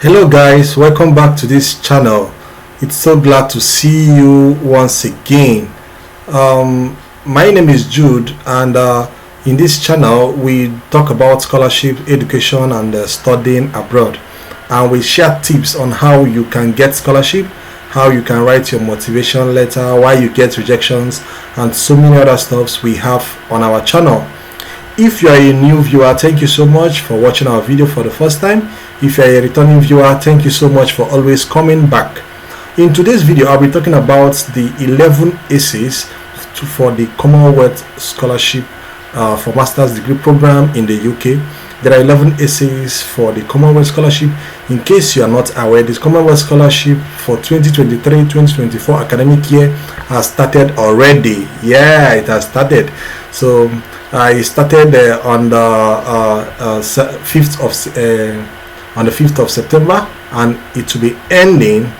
Hello guys, welcome back to this channel. It's so glad to see you once again. My name is Jude, and in this channel we talk about scholarship, education, and studying abroad, and we share tips on how you can get scholarship, how you can write your motivation letter, why you get rejections, and so many other stuffs we have on our channel. If you are a new viewer, thank you so much for watching our video for the first time. If you are a returning viewer, thank you so much for always coming back. In today's video, I'll be talking about the 11 essays for the Commonwealth Scholarship for Master's Degree Program in the UK. There are 11 essays for the Commonwealth Scholarship. In case you are not aware, this Commonwealth Scholarship for 2023-2024 academic year has started already. Yeah, it has started. So it started on the 5th of September, and it will be ending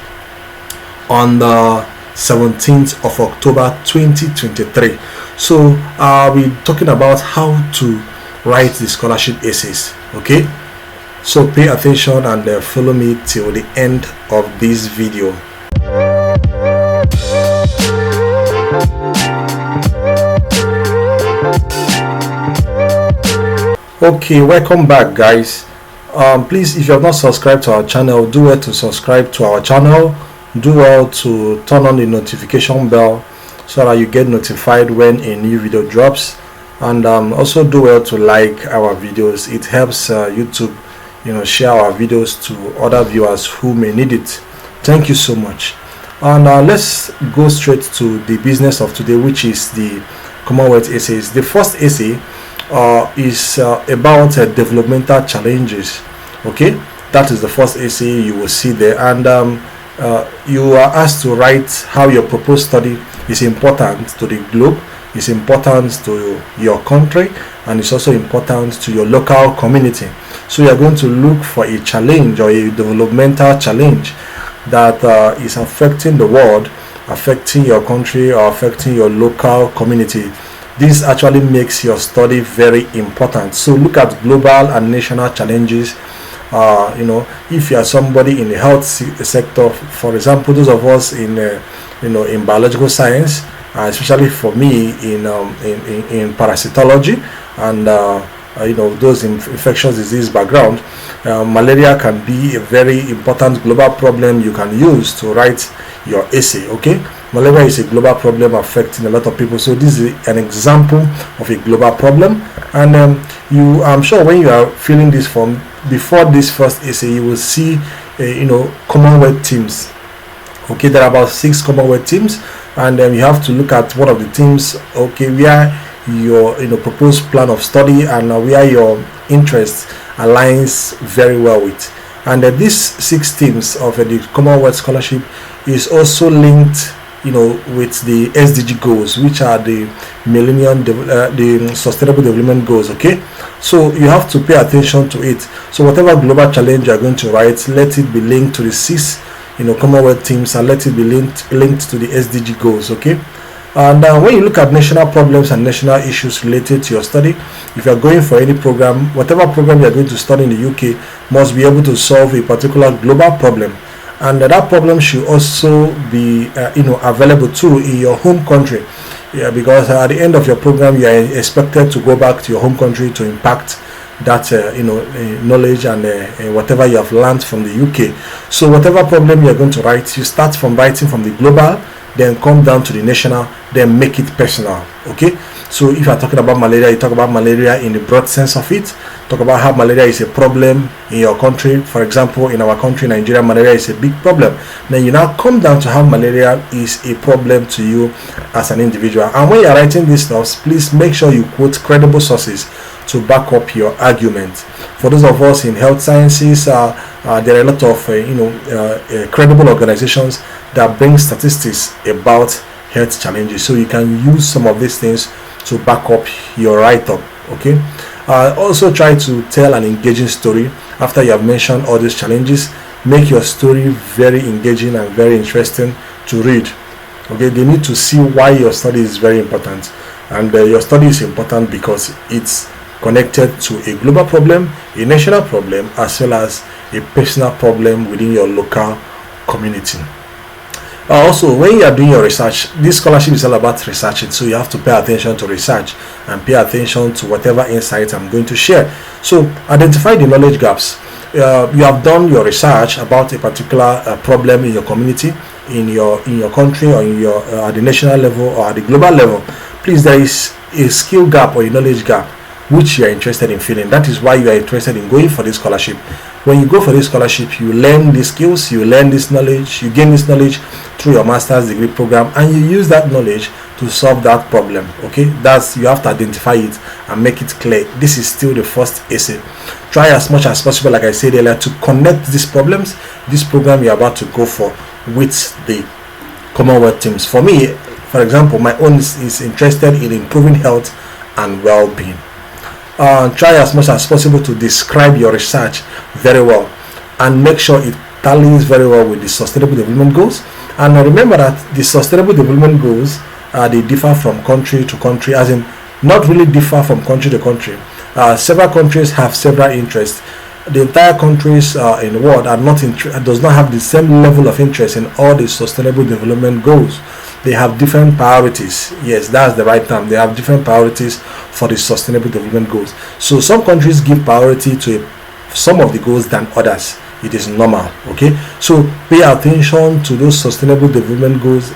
on the 17th of October 2023. So we're talking about how to write the scholarship essays. Okay, so pay attention and follow me till the end of this video. Okay, welcome back guys. Please, if you have not subscribed to our channel, do well to subscribe to our channel. Do well to turn on the notification bell so that you get notified when a new video drops, and also do well to like our videos. It helps YouTube, share our videos to other viewers who may need it. Thank you so much. And let's go straight to the business of today, which is the Commonwealth essays. The first essay is about developmental challenges. Okay, that is the first essay you will see there, and you are asked to write how your proposed study is important to the globe, is important to your country, and it's also important to your local community. So you are going to look for a challenge or a developmental challenge that is affecting the world, affecting your country, or affecting your local community. This actually makes your study very important. So look at global and national challenges. If you are somebody in the health sector, for example, those of us in biological science, especially for me in parasitology and those infectious disease background, malaria can be a very important global problem you can use to write your essay. Okay, malaria is a global problem affecting a lot of people, so this is an example of a global problem. And I'm sure when you are filling this form, before this first essay, you will see Commonwealth teams. Okay, there are about 6 Commonwealth teams, and you have to look at one of the teams, okay, where your proposed plan of study and where your interest aligns very well with. And these 6 teams of the Commonwealth Scholarship is also linked with the SDG goals, which are the the Sustainable Development Goals. Okay, so you have to pay attention to it. So whatever global challenge you are going to write, let it be linked to the 6 Commonwealth teams, and let it be linked to the SDG goals. Okay, and when you look at national problems and national issues related to your study, if you are going for any program, whatever program you are going to study in the UK must be able to solve a particular global problem. And that problem should also be available too in your home country, because at the end of your program you are expected to go back to your home country to impact that knowledge and whatever you have learned from the UK. So whatever problem you are going to write, you start from writing from the global, then come down to the national, then make it personal. Okay, so if you are talking about malaria, you talk about malaria in the broad sense of it. Talk about how malaria is a problem in your country. For example, in our country, Nigeria, malaria is a big problem. Then you now come down to how malaria is a problem to you as an individual. And when you are writing these stuff, please make sure you quote credible sources to back up your argument. For those of us in health sciences, there are a lot of credible organizations that bring statistics about health challenges, so you can use some of these things to back up your write-up. Okay, also try to tell an engaging story after you have mentioned all these challenges. Make your story very engaging and very interesting to read. Okay, they need to see why your study is very important, and your study is important because it's connected to a global problem, a national problem, as well as a personal problem within your local community. Also, when you are doing your research, this scholarship is all about researching, so you have to pay attention to research and pay attention to whatever insights I'm going to share. So identify the knowledge gaps. You have done your research about a particular problem in your community, in your country, or in your at the national level or at the global level. Please, there is a skill gap or a knowledge gap which you are interested in filling. That is why you are interested in going for this scholarship. When you go for this scholarship, you learn the skills, you learn this knowledge, you gain this knowledge through your master's degree program, and you use that knowledge to solve that problem. Okay, that's, you have to identify it and make it clear. This is still the first essay. Try as much as possible, like I said earlier, to connect these problems, this program you're about to go for, with the Commonwealth teams. For me, for example, my own is interested in improving health and well-being. Try as much as possible to describe your research very well and make sure it tallies very well with the Sustainable Development Goals. And remember that the Sustainable Development Goals, they differ from country to country, as in not really differ from country to country. Several countries have several interests. The entire countries in the world are does not have the same level of interest in all the Sustainable Development Goals. They have different priorities. Yes, that's the right term. They have different priorities for the Sustainable Development Goals. So some countries give priority to some of the goals than others. It is normal. Okay, so pay attention to those Sustainable Development Goals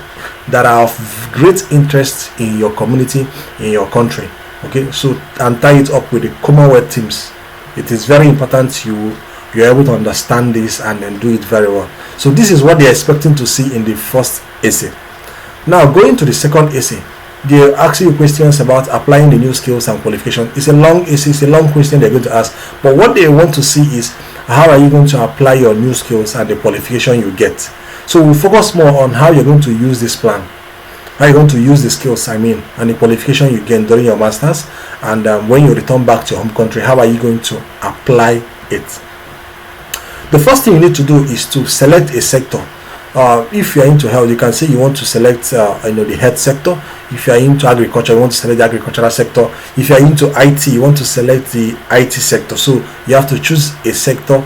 that are of great interest in your community, in your country. Okay, so, and tie it up with the Commonwealth teams. It is very important you're able to understand this and then do it very well. So this is what they're expecting to see in the first essay. Now, going to the second essay, they ask you questions about applying the new skills and qualifications. It's a long essay, it's a long question they're going to ask, but what they want to see is how are you going to apply your new skills and the qualification you get. So we'll focus more on how you're going to use this plan, how you're going to use the skills, and the qualification you gain during your masters, and when you return back to your home country, how are you going to apply it. The first thing you need to do is to select a sector. If you are into health, you can say you want to select the health sector. If you are into agriculture, you want to select the agricultural sector. If you are into IT, you want to select the IT sector. So you have to choose a sector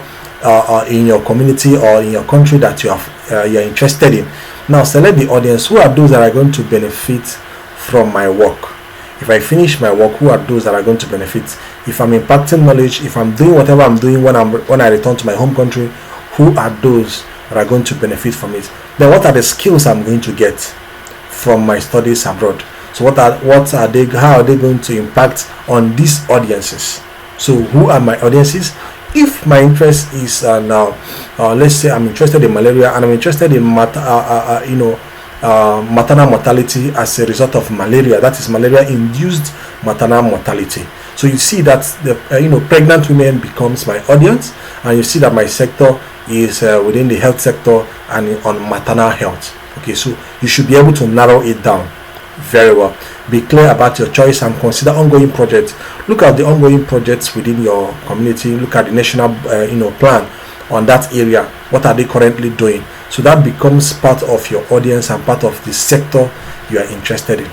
in your community or in your country that you are interested in. Now select the audience. Who are those that are going to benefit from my work? If I finish my work, who are those that are going to benefit? If I'm impacting knowledge, if I'm doing whatever I'm doing when I return to my home country, who are those that are going to benefit from it? Then what are the skills I'm going to get from my studies abroad? So how are they going to impact on these audiences? So who are my audiences? If my interest is now, let's say I'm interested in malaria and I'm interested in maternal mortality as a result of malaria, that is malaria-induced maternal mortality. So you see that the pregnant women becomes my audience, and you see that my sector is within the health sector and on maternal health. Okay, so you should be able to narrow it down very well. Be clear about your choice and consider ongoing projects. Look at the ongoing projects within your community. Look at the national plan on that area. What are they currently doing? So that becomes part of your audience and part of the sector you are interested in.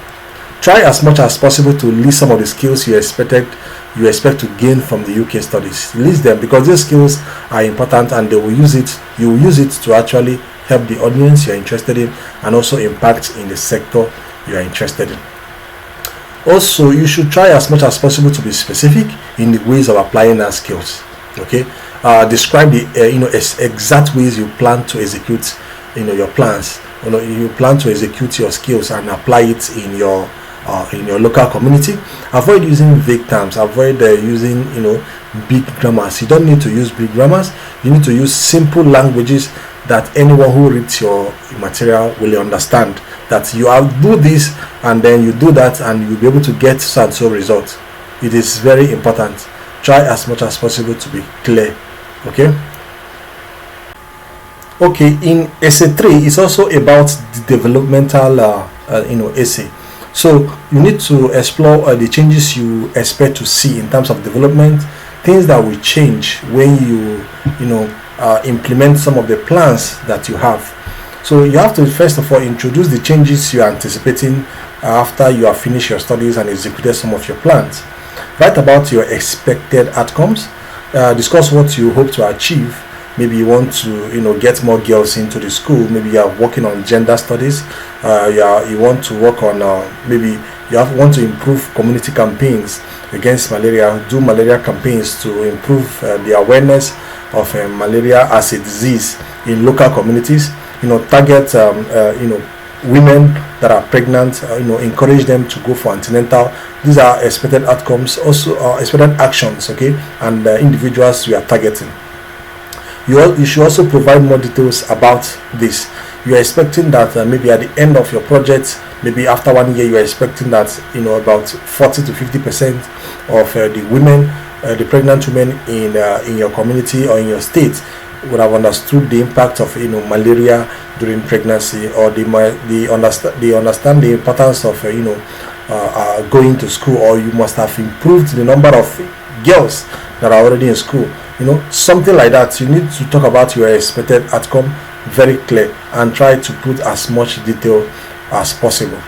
Try as much as possible to list some of the skills you expect to gain from the UK studies. List them, because these skills are important and you will use it to actually help the audience you are interested in and also impact in the sector you are interested in. Also, you should try as much as possible to be specific in the ways of applying our skills. Okay, describe the exact ways you plan to execute your plans. You plan to execute your skills and apply it in your local community. Avoid using vague terms. Avoid using big grammars. You don't need to use big grammars. You need to use simple languages that anyone who reads your material will understand. That you do this and then you do that and you'll be able to get so and so results. It is very important. Try as much as possible to be clear. Okay, in essay 3, it's also about the developmental essay. So you need to explore the changes you expect to see in terms of development, things that will change when you implement some of the plans that you have. So you have to first of all introduce the changes you are anticipating after you have finished your studies and executed some of your plans. Write about your expected outcomes. Discuss what you hope to achieve. maybe you want to get more girls into the school, maybe you are working on gender studies, you want to work on maybe want to improve community campaigns against malaria, do malaria campaigns to improve the awareness of malaria as a disease in local communities, target women that are pregnant, encourage them to go for antenatal. These are expected outcomes, also expected actions, okay, and individuals we are targeting. You should also provide more details about this. You are expecting that maybe at the end of your project, maybe after 1 year, you are expecting that about 40 to 50% of the women, the pregnant women in your community or in your state would have understood the impact of malaria during pregnancy, or they understand the importance of going to school, or you must have improved the number of girls that are already in school. Something like that. You need to talk about your expected outcome very clear and try to put as much detail as possible,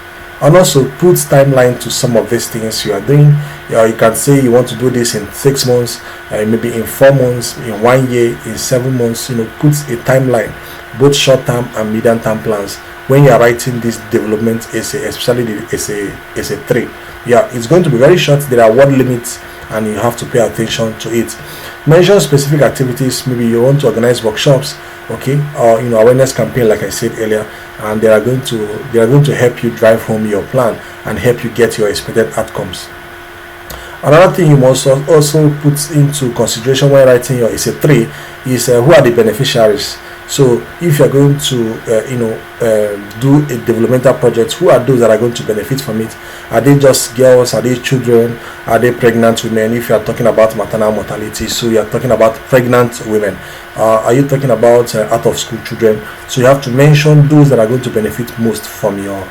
and also put timeline to some of these things you are doing. You can say you want to do this in 6 months, maybe in 4 months, in 1 year, in 7 months. Put a timeline, both short-term and medium-term plans when you are writing this development essay, especially the essay 3. It's going to be very short. There are word limits and you have to pay attention to it. Mention specific activities. Maybe you want to organize workshops, okay, or awareness campaign, like I said earlier, and they are going to help you drive home your plan and help you get your expected outcomes. Another thing you must also put into consideration when writing your essay 3 is who are the beneficiaries. So if you're going to do a developmental project, who are those that are going to benefit from it? Are they just girls? Are they children? Are they pregnant women? If you are talking about maternal mortality, so you are talking about pregnant women. Are you talking about out of school children? So you have to mention those that are going to benefit most from your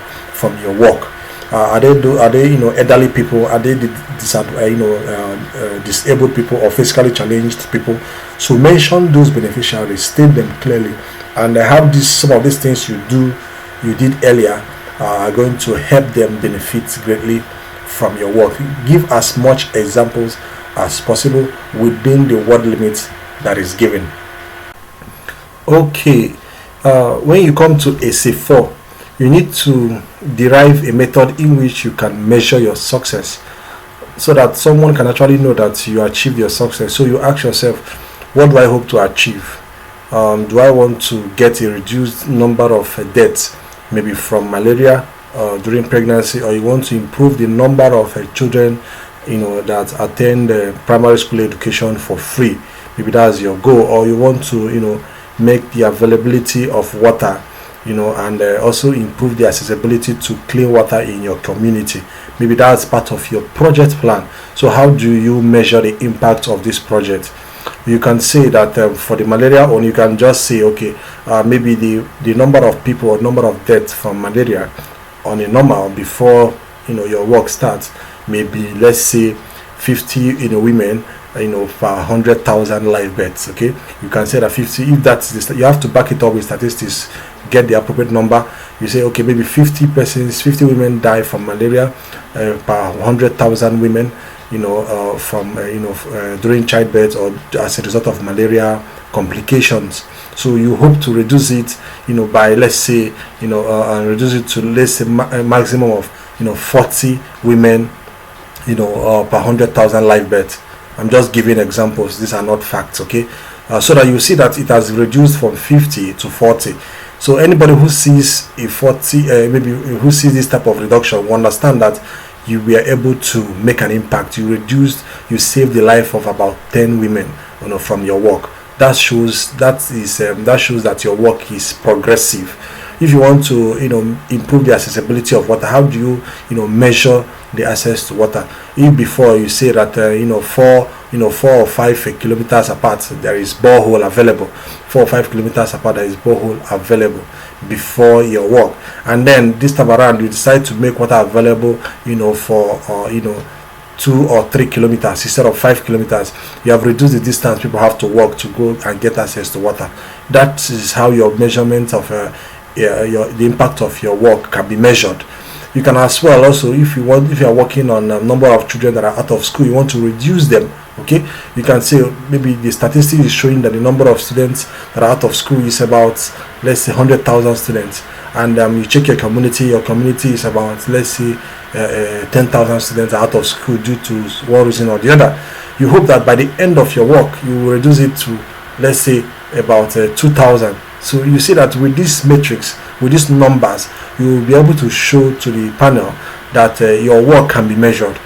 work. Are they elderly people? Are they disabled people or physically challenged people? So mention those beneficiaries, state them clearly, and have some of these things you did earlier are going to help them benefit greatly from your work. Give as much examples as possible within the word limit that is given. Okay, when you come to essay 4, you need to derive a method in which you can measure your success, so that someone can actually know that you achieved your success. So you ask yourself, what do I hope to achieve? Do I want to get a reduced number of deaths, maybe from malaria during pregnancy, or you want to improve the number of children that attend primary school education for free? Maybe that's your goal. Or you want to make the availability of water, and also improve the accessibility to clean water in your community. Maybe that's part of your project plan. So how do you measure the impact of this project? You can say that for the malaria, or you can just say, okay, maybe the number of people or number of deaths from malaria on a normal before your work starts, maybe let's say 50 women per 100,000 live births. Okay, you can say that 50. If that's this, you have to back it up with statistics, get the appropriate number. You say, okay, maybe 50 women die from malaria per 100,000 women, from during childbirth or as a result of malaria complications. So you hope to reduce it, by, let's say, and reduce it to, let's say, a maximum of 40 women, per 100,000 live births. I'm just giving examples. These are not facts, okay? So that you see that it has reduced from 50 to 40. So anybody who sees a 40, maybe who sees this type of reduction, will understand that you were able to make an impact. You saved the life of about 10 women, from your work. That shows that your work is progressive. If you want to, improve the accessibility of water, how do you, measure the access to water? If before you say that, 4 or 5 kilometers apart there is borehole available, 4 or 5 kilometers apart there is borehole available before your work, and then this time around you decide to make water available, for 2 or 3 kilometers instead of 5 kilometers. You have reduced the distance people have to walk to go and get access to water. That is how your measurement of the impact of your work can be measured. You can as well also, if you are working on a number of children that are out of school, you want to reduce them, Okay, you can say maybe the statistic is showing that the number of students that are out of school is about, let's say, 100,000 students, and you check your community is about, let's say, 10,000 students are out of school due to one reason or the other. You hope that by the end of your work you will reduce it to, let's say, about 2,000. So you see that with this matrix, with these numbers, you will be able to show to the panel that your work can be measured,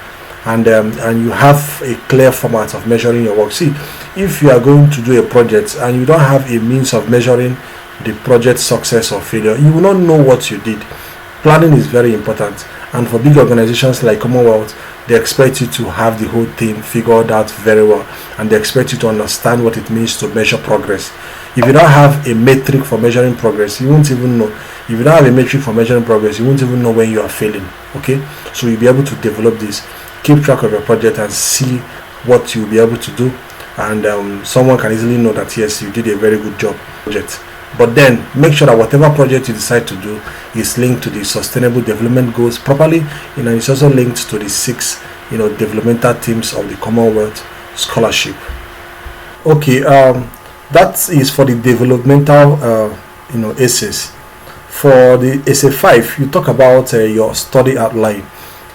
and you have a clear format of measuring your work. See, if you are going to do a project and you don't have a means of measuring the project success or failure, you will not know what you did. Planning is very important, and for big organizations like Commonwealth, they expect you to have the whole thing figured out very well, and they expect you to understand what it means to measure progress. If you don't have a metric for measuring progress, you won't even know. If you don't have a metric for measuring progress, you won't even know when you are failing. Okay, so you'll be able to develop this, keep track of your project, and see what you'll be able to do, and someone can easily know that yes, you did a very good job project. But then make sure that whatever project you decide to do is linked to the sustainable development goals properly, and it's also linked to the 6 developmental themes of the Commonwealth scholarship. Okay, that is for the developmental essays. For the essay 5, you talk about your study outline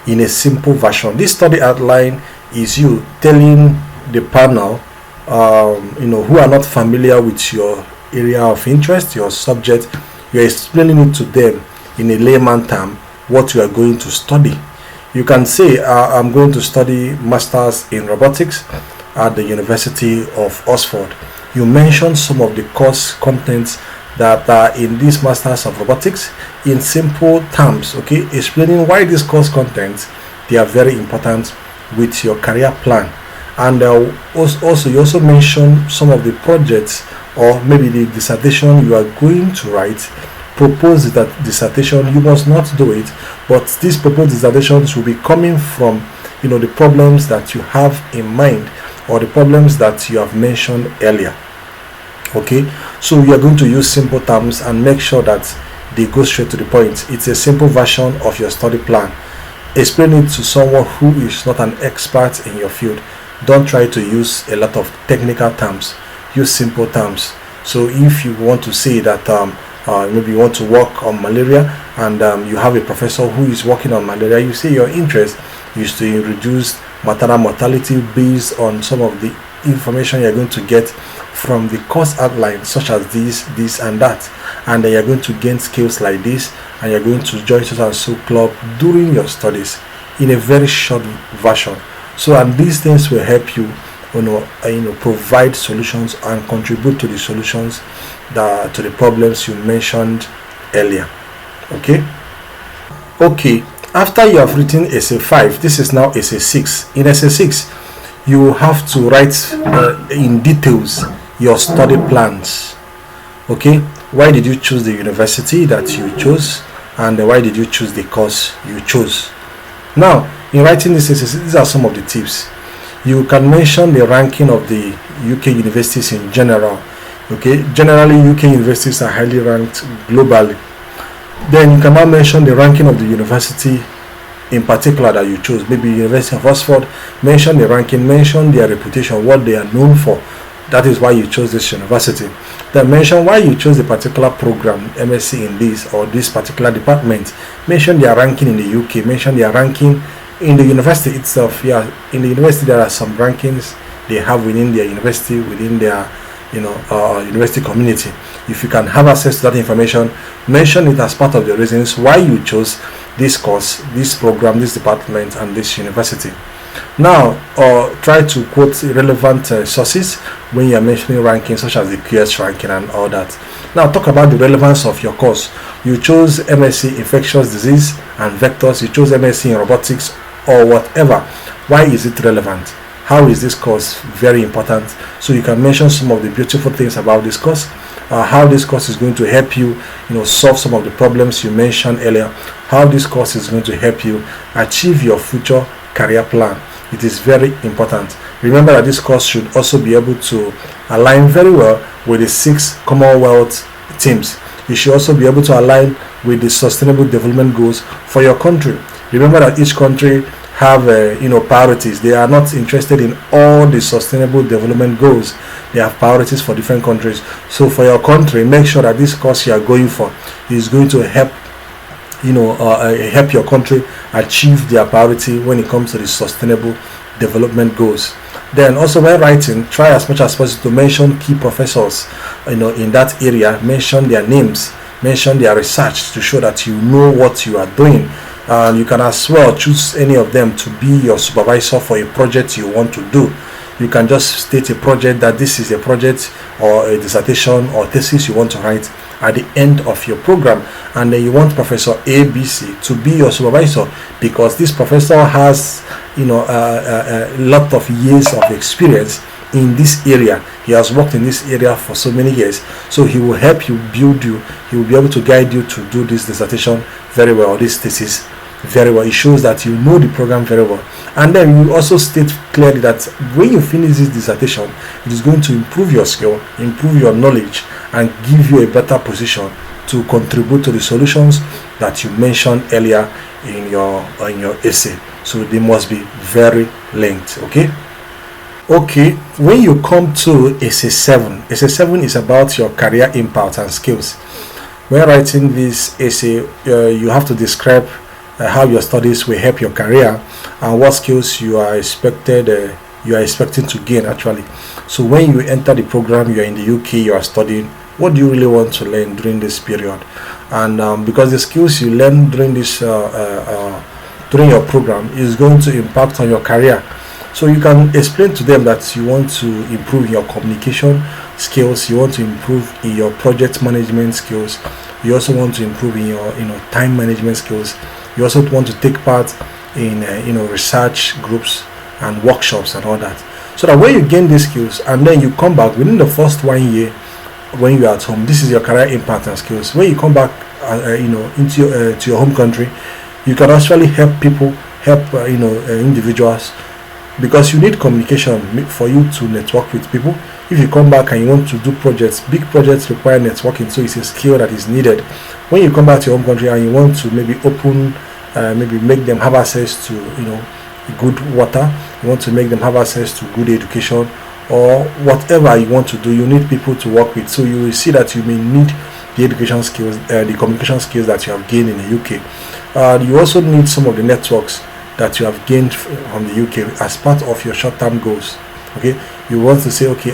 in a simple version. This study outline is you telling the panel who are not familiar with your area of interest, your subject, you're explaining it to them in a layman term what you are going to study. You can say, I'm going to study masters in robotics at the University of Oxford. You mention some of the course contents that are in this masters of robotics in simple terms, okay, explaining why these course contents, they are very important with your career plan. And also you also mention some of the projects or maybe the dissertation you are going to write. Propose that dissertation, you must not do it, but these proposed dissertations will be coming from the problems that you have in mind or the problems that you have mentioned earlier. Okay, so you are going to use simple terms and make sure that they go straight to the point. It's a simple version of your study plan. Explain it to someone who is not an expert in your field. Don't try to use a lot of technical terms. Use simple terms. So if you want to say that maybe you want to work on malaria, and you have a professor who is working on malaria, you say your interest is to reduce maternal mortality based on some of the information you're going to get from the course outline, such as this and that, and then you're going to gain skills like this, and you're going to join so and so club during your studies in a very short version. So, and these things will help you provide solutions and contribute to the solutions to the problems you mentioned earlier. Okay, after you have written essay 5, this is now essay 6. In essay 6, you have to write in details your study plans. Okay, why did you choose the university that you chose, and why did you choose the course you chose? Now, in writing this essay, these are some of the tips. You can mention the ranking of the UK universities in general. Okay, generally UK universities are highly ranked globally. Then you can now mention the ranking of the university in particular that you chose. Maybe University of Oxford. Mention the ranking, mention their reputation, what they are known for. That is why you chose this university. Then mention why you chose a particular program, MSc in this or this particular department. Mention their ranking in the UK. Mention their ranking in the university itself. Yeah, in the university there are some rankings they have within their university, within their university community. If you can have access to that information, mention it as part of the reasons why you chose this course, this program, this department, and this university. Now, try to quote relevant sources when you are mentioning rankings, such as the QS ranking and all that. Now, talk about the relevance of your course. You chose MSc Infectious Disease and Vectors. You chose MSc in Robotics or whatever. Why is it relevant? How is this course very important? So you can mention some of the beautiful things about this course. How this course is going to help you, solve some of the problems you mentioned earlier. How this course is going to help you achieve your future career plan. It is very important. Remember that this course should also be able to align very well with the 6 Commonwealth themes. You should also be able to align with the sustainable development goals for your country. Remember that each country have priorities. They are not interested in all the sustainable development goals. They have priorities for different countries. So for your country, make sure that this course you are going for is going to help help your country achieve their priority when it comes to the sustainable development goals. Then also, when writing, try as much as possible to mention key professors in that area. Mention their names, mention their research, to show that you know what you are doing. And you can as well choose any of them to be your supervisor for a project you want to do. You can just state a project, that this is a project or a dissertation or thesis you want to write at the end of your program, and then you want Professor ABC to be your supervisor, because this professor has a lot of years of experience in this area. He has worked in this area for so many years, so he will help you, build you. He will be able to guide you to do this dissertation very well, this thesis very well. It shows that you know the program very well. And then you also state clearly that when you finish this dissertation, it is going to improve your skill, improve your knowledge, and give you a better position to contribute to the solutions that you mentioned earlier in your essay. So they must be very linked. Okay, when you come to essay 7, essay 7 is about your career impact and skills. When writing this essay, you have to describe how your studies will help your career and what skills you are expecting to gain actually. So when you enter the program, you are in the UK, you are studying, what do you really want to learn during this period? And because the skills you learn during this during your program is going to impact on your career, so you can explain to them that you want to improve your communication skills, you want to improve in your project management skills, you also want to improve in your time management skills, you also want to take part in research groups and workshops and all that, so that when you gain these skills and then you come back within the first 1 year when you are at home, this is your career impact and skills. When you come back into to your home country, you can actually help people, individuals, because you need communication for you to network with people. If you come back and you want to do projects, big projects require networking, so it's a skill that is needed. When you come back to your home country and you want to maybe make them have access to good water, you want to make them have access to good education, or whatever you want to do, you need people to work with. So you will see that you may need the education skills, the communication skills that you have gained in the UK. You also need some of the networks that you have gained from the UK as part of your short-term goals. Okay, you want to say, okay,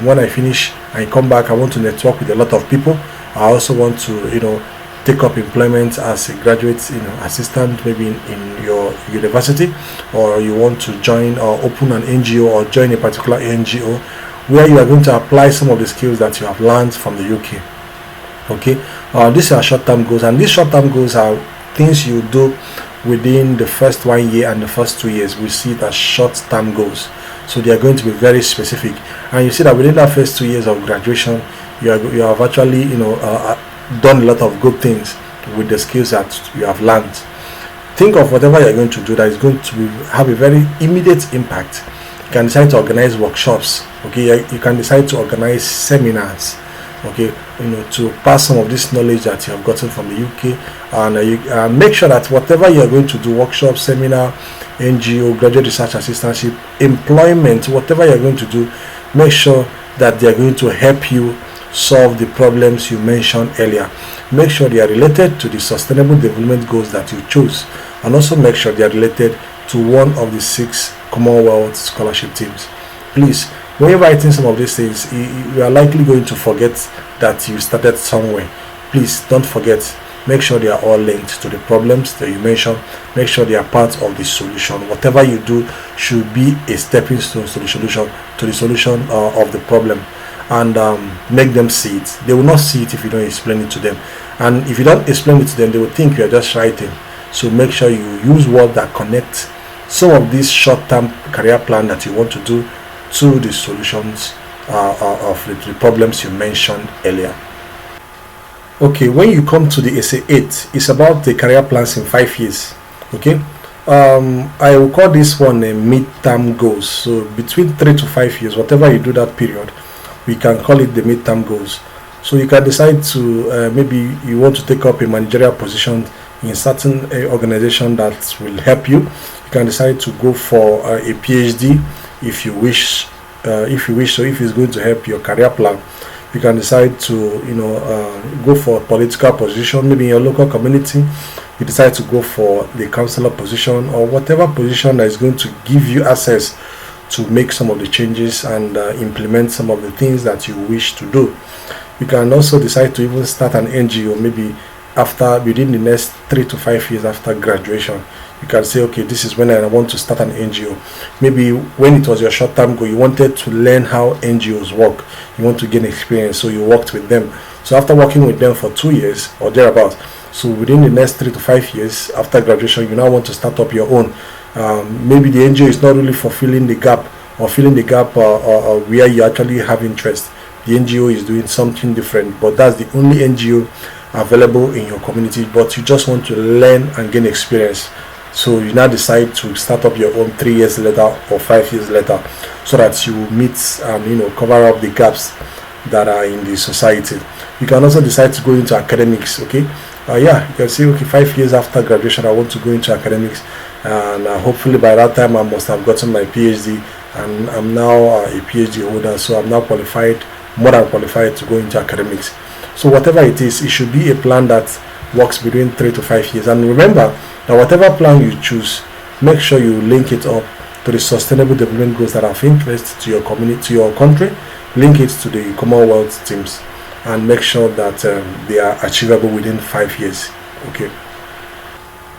when I finish and come back, I want to network with a lot of people. I also want to take up employment as a graduate assistant, maybe in your university, or you want to join or open an NGO or join a particular NGO where you are going to apply some of the skills that you have learned from the UK. Okay, these are short-term goals, and these short-term goals are things you do within the first 1 year and the first 2 years. We see it as short-term goals, so they are going to be very specific, and you see that within that first 2 years of graduation, you have actually done a lot of good things with the skills that you have learned. Think of whatever you are going to do that is going to have a very immediate impact. You can decide to organize workshops. Okay, you can decide to organize seminars. Okay, to pass some of this knowledge that you have gotten from the UK, and you make sure that whatever you are going to do, workshop, seminar, NGO, graduate research assistantship, employment, whatever you are going to do, make sure that they are going to help you solve the problems you mentioned earlier. Make sure they are related to the sustainable development goals that you chose, and also make sure they are related to one of the 6 Commonwealth scholarship teams. Please, when you're writing some of these things, you are likely going to forget that you started somewhere. Please don't forget. Make sure they are all linked to the problems that you mentioned. Make sure they are part of the solution. Whatever you do should be a stepping stone to the solution of the problem, and make them see it. They will not see it if you don't explain it to them, and if you don't explain it to them, they will think you are just writing. So make sure you use words that connect some of these short-term career plan that you want to do to the solutions of the problems you mentioned earlier. Okay, when you come to the essay 8, it's about the career plans in 5 years. Okay, I will call this one a mid-term goals. So between 3 to 5 years, whatever you do that period, we can call it the mid-term goals. So you can decide to maybe you want to take up a managerial position in certain organization that will help you. You can decide to go for a PhD if you wish. So if it's going to help your career plan, you can decide to go for a political position, maybe in your local community. You decide to go for the councillor position or whatever position that is going to give you access to make some of the changes and implement some of the things that you wish to do. You can also decide to even start an NGO maybe within the next 3 to 5 years after graduation. You can say, okay, this is when I want to start an NGO. Maybe when it was your short-term goal, you wanted to learn how NGOs work. You want to gain experience, so you worked with them. So after working with them for 2 years or thereabouts, so within the next 3 to 5 years after graduation, you now want to start up your own. Maybe the NGO is not really fulfilling the gap or filling the gap or where you actually have interest. The NGO is doing something different, but that's the only NGO available in your community, but you just want to learn and gain experience. So you now decide to start up your own 3 years later or 5 years later, so that you meet and cover up the gaps that are in the society. You can also decide to go into academics. Okay, you can say, okay, 5 years after graduation I want to go into academics, and hopefully by that time I must have gotten my PhD, and I'm now a PhD holder, so I'm now qualified, more than qualified to go into academics. So whatever it is, it should be a plan that works between 3 to 5 years. And remember that whatever plan you choose, make sure you link it up to the sustainable development goals that are of interest to your community, to your country. Link it to the Commonwealth teams, and make sure that they are achievable within 5 years. Okay.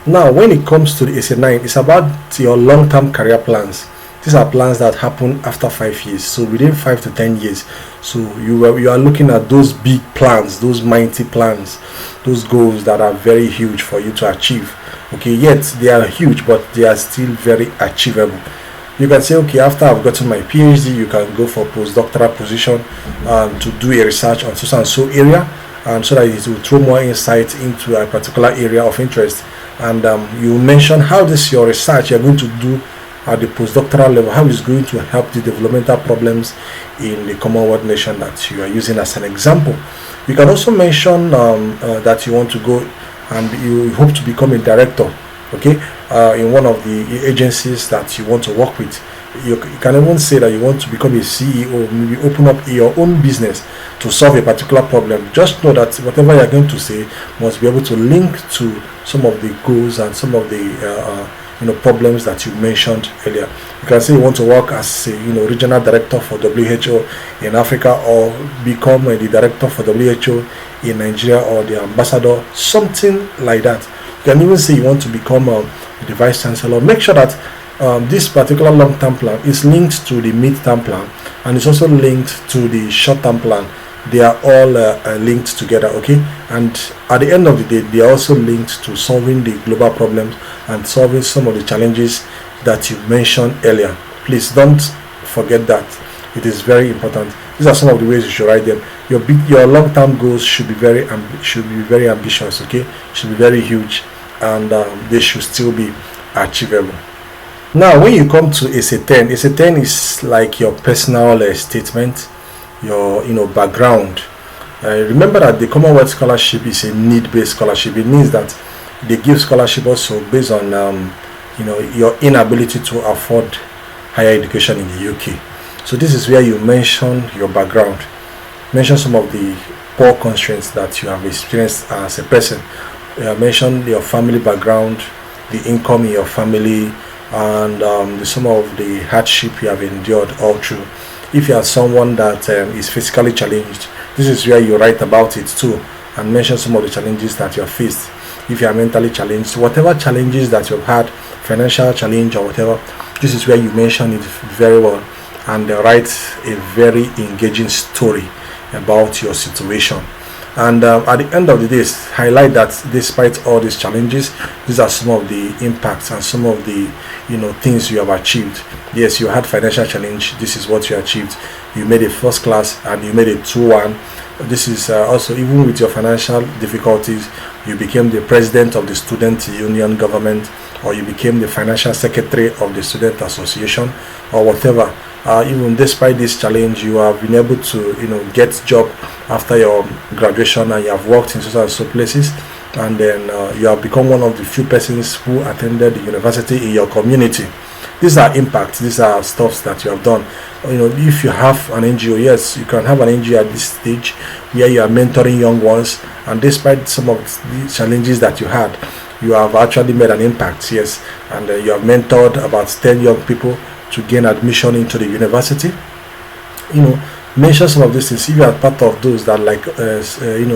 Now, when it comes to the SA9, it's about your long-term career plans. These are plans that happen after 5 years, so within 5 to 10 years. So you are looking at those big plans, those mighty plans, those goals that are very huge for you to achieve. Okay, yet they are huge, but they are still very achievable. You can say, okay, after I've gotten my PhD, you can go for postdoctoral position to do a research on so and so area, so that it will throw more insight into a particular area of interest. And you mention how this your research you're going to do at the postdoctoral level, how it's going to help the developmental problems in the Commonwealth nation that you are using as an example. You can also mention that you want to go and you hope to become a director, okay, in one of the agencies that you want to work with. You can even say that you want to become a CEO, maybe open up your own business to solve a particular problem. Just know that whatever you're going to say must be able to link to some of the goals and some of the problems that you mentioned earlier. You can say you want to work as a regional director for WHO in Africa, or become the director for WHO in Nigeria, or the ambassador, something like that. You can even say you want to become the vice chancellor. Make sure that this particular long-term plan is linked to the mid-term plan, and it's also linked to the short-term plan. They are all linked together, okay? And at the end of the day, they are also linked to solving the global problems and solving some of the challenges that you mentioned earlier. Please don't forget that. It is very important. These are some of the ways you should write them. Your long-term goals should be very ambitious, okay? Should be very huge, and they should still be achievable. Now, when you come to SA10, SA10 is like your personal statement, your background. Remember that the Commonwealth scholarship is a need-based scholarship. It means that they give scholarship also based on your inability to afford higher education in the UK. So this is where you mention your background, mention some of the poor constraints that you have experienced as a person. Mention your family background, the income in your family, and some of the hardship you have endured all through. If you are someone that is physically challenged, this is where you write about it too, and mention some of the challenges that you have faced. If you are mentally challenged, whatever challenges that you've had, financial challenge or whatever, this is where you mention it very well, and write a very engaging story about your situation. And at the end of the day, highlight that despite all these challenges, these are some of the impacts and some of the things you have achieved. Yes, you had financial challenge. This is what you achieved. You made a first class and you made a 2-1. This is also, even with your financial difficulties, you became the president of the student union government, or you became the financial secretary of the student association, or whatever. Even despite this challenge, you have been able to get job after your graduation, and you have worked in so places, and then you have become one of the few persons who attended the university in your community. These are impacts, these are stuffs that you have done. If you have an NGO, yes, you can have an NGO at this stage where you are mentoring young ones, and despite some of the challenges that you had, you have actually made an impact, yes, and you have mentored about 10 young people to gain admission into the university. Mention some of these things. If you are part of those that, like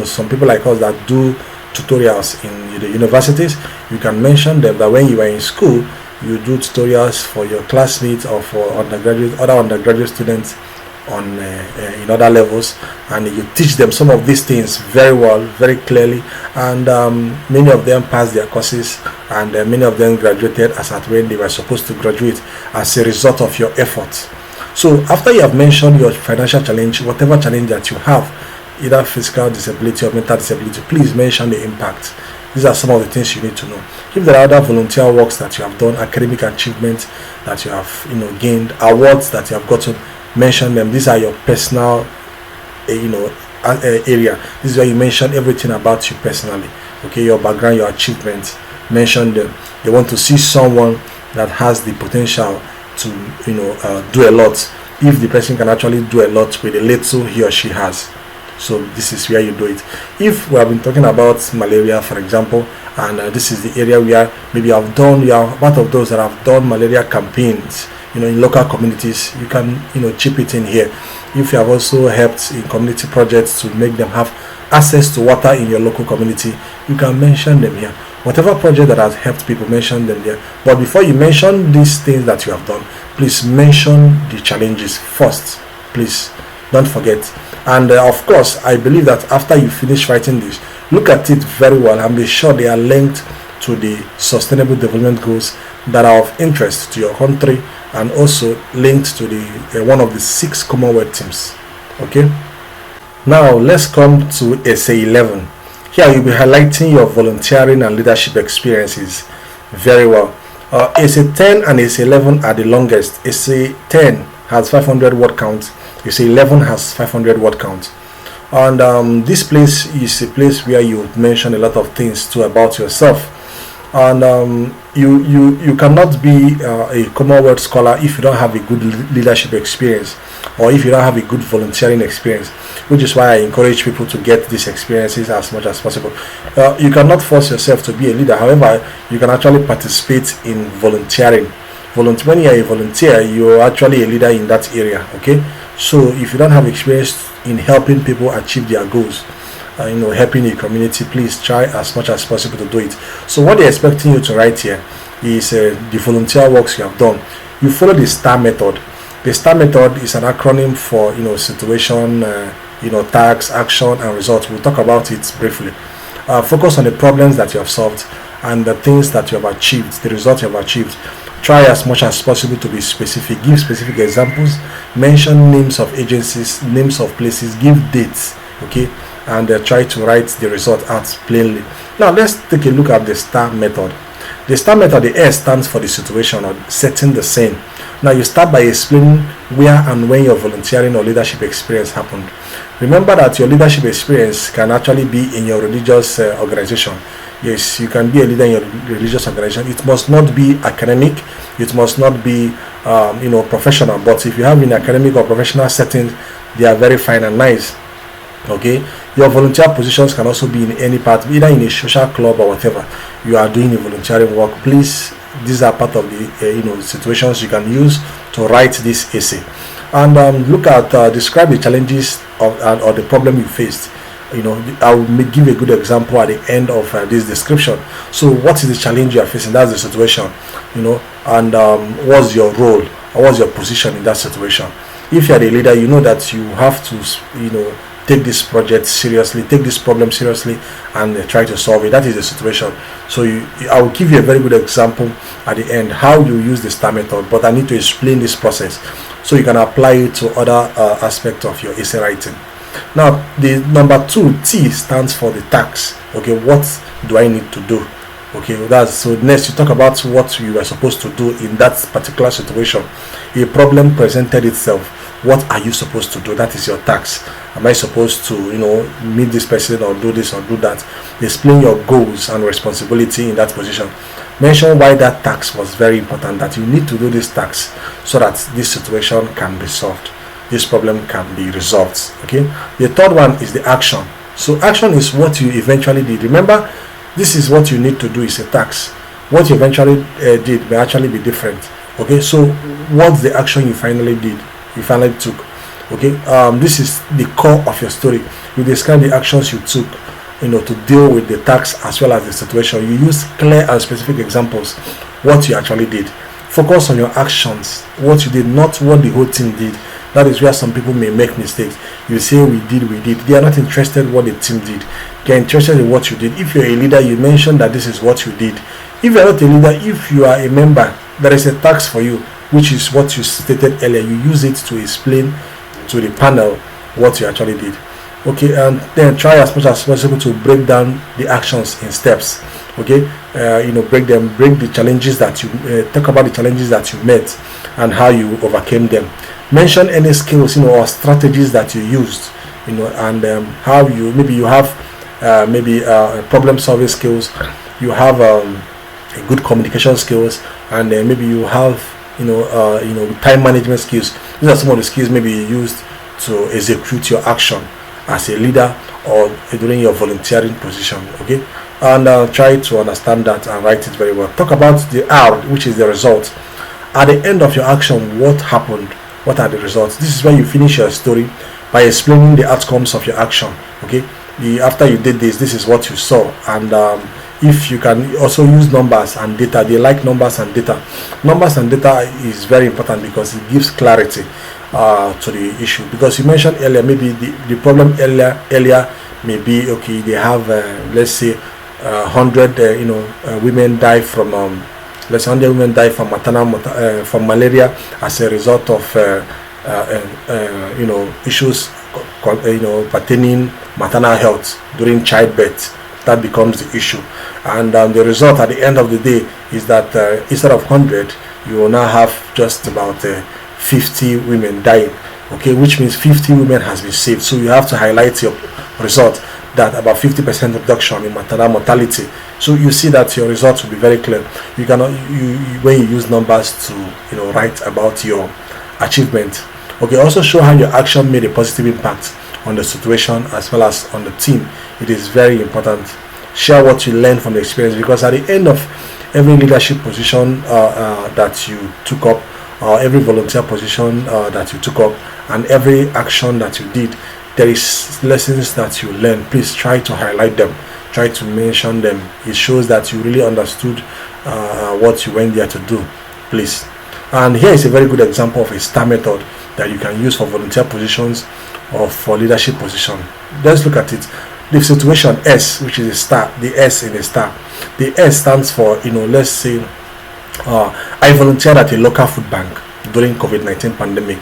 some people like us that do tutorials in the universities, you can mention them, that when you are in school, you do tutorials for your classmates or for other undergraduate students on in other levels, and you teach them some of these things very well, very clearly, and many of them passed their courses, and many of them graduated as at when they were supposed to graduate as a result of your efforts. So after you have mentioned your financial challenge, whatever challenge that you have, either physical disability or mental disability, please mention the impact. These are some of the things you need to know. If there are other volunteer works that you have done, academic achievements that you have gained, awards that you have gotten, mention them. These are your personal area. This is where you mention everything about you personally. Okay, your background, your achievements, mention them. They want to see someone that has the potential to do a lot, if the person can actually do a lot with the little he or she has. So this is where you do it. If we have been talking about malaria, for example, and this is the area where maybe you are part of those that have done malaria campaigns in local communities, you can chip it in here. If you have also helped in community projects to make them have access to water in your local community, you can mention them here. Whatever project that has helped people, mention them there. But before you mention these things that you have done, please mention the challenges first. Please don't forget. And of course, I believe that after you finish writing this, look at it very well and be sure they are linked to the sustainable development goals that are of interest to your country, and also linked to the one of the 6 Commonwealth teams. Okay, now let's come to Essay 11. Here you'll be highlighting your volunteering and leadership experiences very well. Essay 10 and Essay 11 are the longest. Essay 10 has 500 word count. Essay 11 has 500 word count. And this place is a place where you mention a lot of things too about yourself. And you cannot be a Commonwealth scholar if you don't have a good leadership experience, or if you don't have a good volunteering experience, which is why I encourage people to get these experiences as much as possible. You cannot force yourself to be a leader. However, you can actually participate in volunteering. When you are a volunteer, you are actually a leader in that area. Okay, so if you don't have experience in helping people achieve their goals, helping the community, please try as much as possible to do it. So what they're expecting you to write here is the volunteer works you have done. You follow the STAR method. The STAR method is an acronym for situation, task, action, and result. We'll talk about it briefly. Focus on the problems that you have solved and the things that you have achieved, the results you have achieved. Try as much as possible to be specific. Give specific examples. Mention names of agencies, names of places. Give dates. Okay, and try to write the result out plainly. Now let's take a look at the STAR method. The STAR method, the S stands for the situation or setting the scene. Now you start by explaining where and when your volunteering or leadership experience happened. Remember that your leadership experience can actually be in your religious organization. Yes, you can be a leader in your religious organization. It must not be academic. It must not be professional. But if you have in academic or professional settings, they are very fine and nice. Okay, your volunteer positions can also be in any part, either in a social club or whatever you are doing a volunteering work. Please, these are part of the situations you can use to write this essay. And look at describe the challenges or the problem you faced. I will give a good example at the end of this description. So what is the challenge you are facing? That's the situation. And what's your role or what's your position in that situation? If you are a leader, you know that you have to take this project seriously, take this problem seriously, and try to solve it. That is the situation. So I will give you a very good example at the end how you use the STAR method, but I need to explain this process so you can apply it to other aspects of your essay writing. Now the number 2, T, stands for the task. Okay, what do I need to do? Okay, so next you talk about what you are supposed to do in that particular situation. A problem presented itself. what are you supposed to do? That is your task. Am I supposed to, meet this person or do this or do that? Explain your goals and responsibility in that position. Mention why that task was very important, that you need to do this task so that this situation can be solved, this problem can be resolved. Okay. The third one is the action. So action is what you eventually did. Remember, this is what you need to do, is a task. What you eventually did may actually be different. Okay, so what's the action you finally did, you finally took? Okay, this is the core of your story. You describe the actions you took, to deal with the task as well as the situation. You use clear and specific examples, what you actually did. Focus on your actions, what you did, not what the whole team did. That is where some people may make mistakes. You say we did. They are not interested in what the team did. They are interested in what you did. If you're a leader, you mention that this is what you did. If you're not a leader, if you are a member, there is a task for you, which is what you stated earlier. You use it to explain to the panel what you actually did. Okay, and then try as much as possible to break down the actions in steps. Okay, break the challenges that you talk about, the challenges that you met and how you overcame them. Mention any skills, or strategies that you used, and how you have problem solving skills, you have good communication skills, and maybe you have time management skills. These are some of the skills maybe you used to execute your action as a leader or during your volunteering position. Okay, and try to understand that and write it very well. Talk about the R, which is the result. At the end of your action, what happened? What are the results? This is where you finish your story by explaining the outcomes of your action. Okay, after you did this is what you saw. And if you can also use numbers and data, they like numbers and data. Numbers and data is very important because it gives clarity to the issue. Because you mentioned earlier, maybe the problem earlier may be, okay, they have let's say 100 women die from let's say 100 women die from from malaria as a result of issues pertaining maternal health during childbirth. That becomes the issue, and the result at the end of the day is that instead of 100, you will now have just about 50 women dying. Okay, which means 50 women has been saved. So you have to highlight your result, that about 50% reduction in maternal mortality. So you see that your results will be very clear. You cannot when you use numbers to write about your achievement. Okay, also show how your action made a positive impact on the situation as well as on the team. It is very important. Share what you learned from the experience, because at the end of every leadership position that you took up, or every volunteer position that you took up, and every action that you did, there is lessons that you learn. Please try to highlight them, try to mention them. It shows that you really understood what you went there to do. Please. And here is a very good example of a STAR method that you can use for volunteer positions or for leadership position. Let's look at it. The situation S, which is a star, the S in a star. The S stands for, let's say I volunteered at a local food bank during COVID-19 pandemic.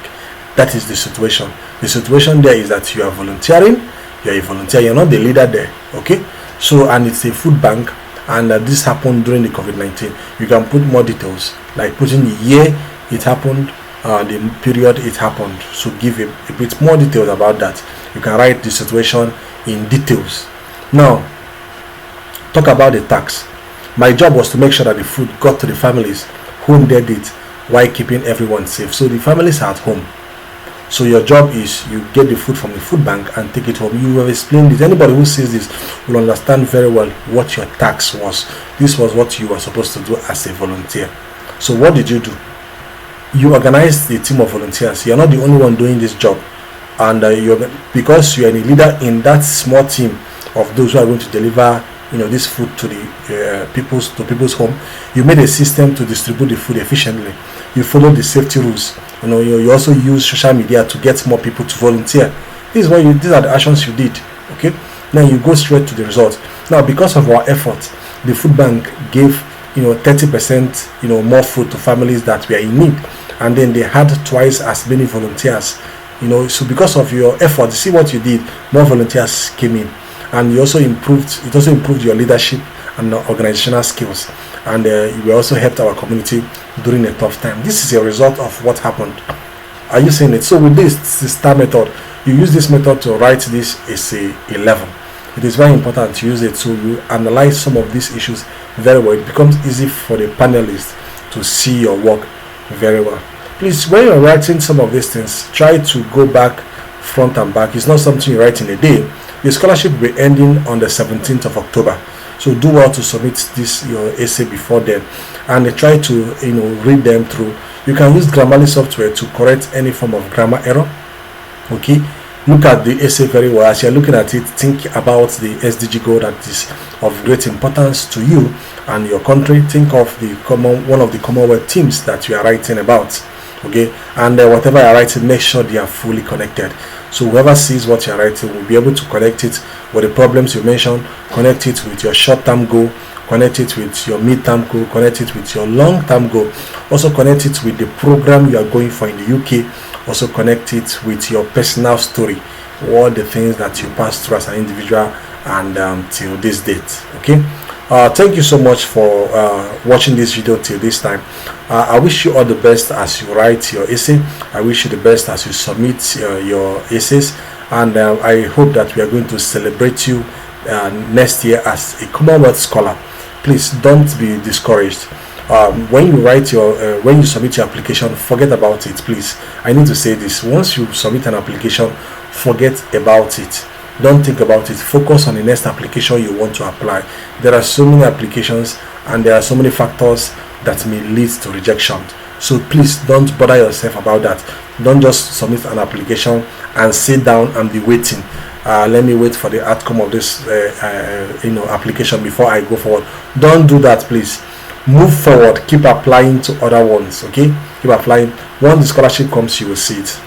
That is the situation. The situation there is that you are volunteering, you are a volunteer, you're not the leader there. Okay, so, and it's a food bank, and this happened during the COVID-19. You can put more details, like putting the year it happened, the period it happened. So give a bit more details about that. You can write the situation in details. Now talk about the tax. My job was to make sure that the food got to the families who needed it while keeping everyone safe. So the families are at home. So your job is you get the food from the food bank and take it home. You have explained it. Anybody who sees this will understand very well what your task was. This was what you were supposed to do as a volunteer. So what did you do? You organized the team of volunteers. You're not the only one doing this job, and because you are a leader in that small team of those who are going to deliver this food to the people's home. You made a system to distribute the food efficiently. You followed the safety rules. You also use social media to get more people to volunteer. These are the actions you did. Okay, now you go straight to the results. Now, because of our efforts, the food bank gave 30% more food to families that were in need, and then they had twice as many volunteers. So because of your effort, see what you did, more volunteers came in, and you also improved. It also improved your leadership and organizational skills, and you also helped our community during a tough time. This is a result of what happened. Are you seeing it? So with this star method, you use this method to write this essay 11. It is very important to use it so you analyze some of these issues very well. It becomes easy for the panelists to see your work very well. Please, when you're writing some of these things, try to go back front and back. It's not something you write in a day. The scholarship will be ending on the 17th of October. So do well to submit this your essay before then, and try to read them through. You can use Grammarly software to correct any form of grammar error. Okay, look at the essay very well. As you're looking at it, think about the SDG goal that is of great importance to you and your country. Think of one of the Commonwealth teams that you are writing about. Okay, and whatever you're writing, make sure they are fully connected. So whoever sees what you're writing will be able to connect it with the problems you mentioned, connect it with your short-term goal, connect it with your mid-term goal, connect it with your long-term goal, also connect it with the program you are going for in the UK, also connect it with your personal story, all the things that you passed through as an individual and till this date. Okay, thank you so much for watching this video till this time. I wish you all the best as you write your essay. I wish you the best as you submit your essays, and I hope that we are going to celebrate you next year as a Commonwealth scholar. Please don't be discouraged. When you write when you submit your application, forget about it, please. I need to say this: once you submit an application, forget about it. Don't think about it. Focus on the next application you want to apply. There are so many applications and there are so many factors that may lead to rejection. So please don't bother yourself about that. Don't just submit an application and sit down and be waiting. Let me wait for the outcome of this application before I go forward. Don't do that, please. Move forward. Keep applying to other ones. Okay, keep applying. Once the scholarship comes, you will see it.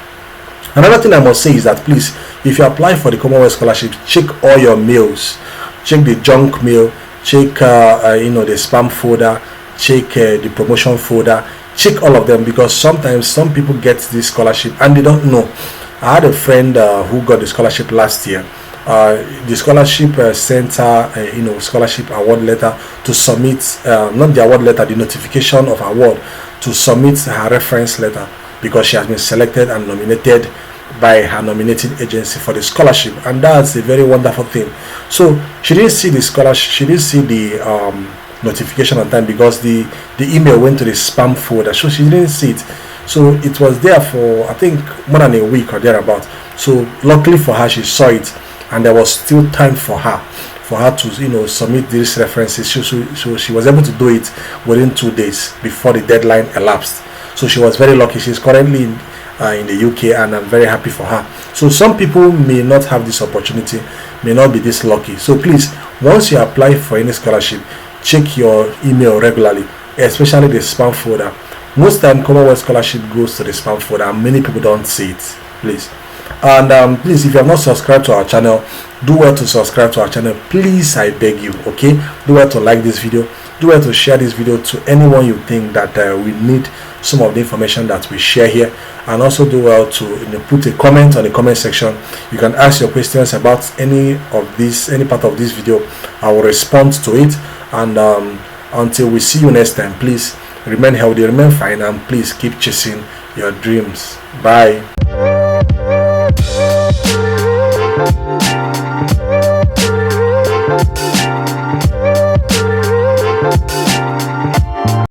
Another thing I must say is that, please, if you apply for the Commonwealth scholarship, check all your mails. Check the junk mail, check the spam folder, check the promotion folder, check all of them, because sometimes some people get this scholarship and they don't know. I had a friend who got the scholarship last year. The scholarship sent her scholarship award letter to submit, not the award letter, the notification of award, to submit her reference letter, because she has been selected and nominated by her nominating agency for the scholarship, and that's a very wonderful thing. So she didn't see the scholarship, she didn't see the notification on time, because the email went to the spam folder, so she didn't see it. So it was there for, I think, more than a week or thereabout. So luckily for her, she saw it, and there was still time for her to submit these references. So she was able to do it within 2 days before the deadline elapsed. So she was very lucky. She's currently in the UK, and I'm very happy for her. So some people may not have this opportunity, may not be this lucky. So please, once you apply for any scholarship, check your email regularly, especially the spam folder. Most time Commonwealth scholarship goes to the spam folder and many people don't see it, please. And please, if you have not subscribed to our channel, do well to subscribe to our channel, please, I beg you. Okay, do well to like this video, do well to share this video to anyone you think that we need some of the information that we share here, and also do well to put a comment on the comment section. You can ask your questions about any part of this video. I will respond to it, and until we see you next time, please remain healthy, remain fine, and please keep chasing your dreams. Bye.